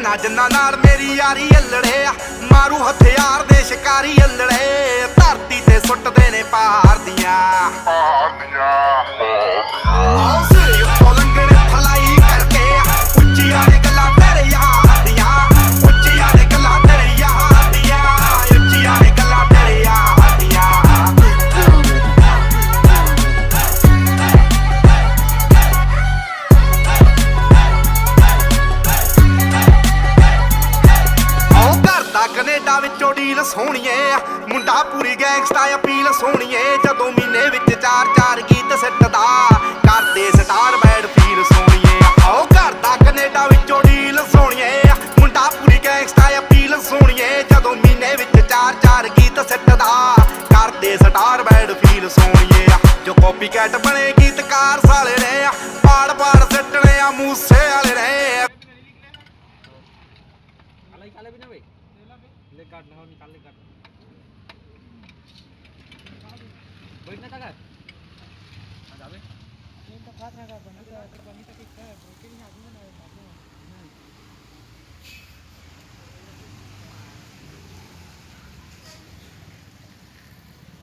ਭੈਣਾਂ ਜਿੰਨਾਂ ਨਾਲ ਮੇਰੀ ਯਾਰੀ ਅਲੜੇ ਆ, ਮਾਰੂ ਹਥਿਆਰ ਦੇ ਸ਼ਿਕਾਰੀ ਅਲੜੇ, ਧਰਤੀ ਤੇ ਸੁੱਟਦੇ ਨੇ ਪਹਾੜ ਦੀਆਂ ਸਿਰੇ ਉੱਤੋਂ ਲੰਘਣ ਫਲਾਈ ਕਰਕੇ, ਉੱਚੀਆਂ ਨੇ ਗੱਲਾਂ ਤੇਰੇ ਯਾਰ ਦੀਆਂ, ਉੱਚੀਆਂ ਨੇ ਗੱਲਾਂ ਤੇਰੇ ਯਾਰ ਦੀਆਂ, ਉੱਚੀਆਂ ਨੇ ਗੱਲਾਂ ਤੇਰੇ ਯਾਰ ਦੀਆਂ। ਕੈਨੇਡਾ ਵਿੱਚੋਂ ਡੀਲ ਸੋਹਣੀਏ, ਮੁੰਡਾ ਪੂਰੀ ਗੈਂਗਸਟਾ ਅਪੀਲ ਸੋਹਣੀਏ, ਜਦੋਂ ਮਹੀਨੇ ਵਿੱਚ 4-4 ਗੀਤ ਸਿੱਟਦਾ, ਕਰਦੇ ਸਟਾਰ ਬੈਡ ਫੀਲ ਸੋਹਣੀਏ। ਆਓ ਘਰ ਦਾ ਕੈਨੇਡਾ ਵਿੱਚੋਂ ਡੀਲ ਸੋਹਣੀਏ, ਮੁੰਡਾ ਪੂਰੀ ਗੈਂਗਸਟਾ ਅਪੀਲ ਸੋਹਣੀਏ, ਜਦੋਂ ਮਹੀਨੇ ਵਿੱਚ 4-4 ਗੀਤ ਸਿੱਟਦਾ, ਕਰਦੇ ਸਟਾਰ ਬੈਡ ਫੀਲ ਸੋਹਣੀਏ। ਜੋ ਕਾਪੀ ਕੈਟ ਬਣੇ ਗੀਤਕਾਰ ਸਾਲੇ ਨੇ, ਪਾੜ ਸਿੱਟਣੇ ਆ ਮੂਸੇ ਵਾਲੇ ਨੇ। काट ना निकाल ले काट बैठना का जावे ये तो खात ना का बनी तो ठीक है प्रोटीन आदमी ना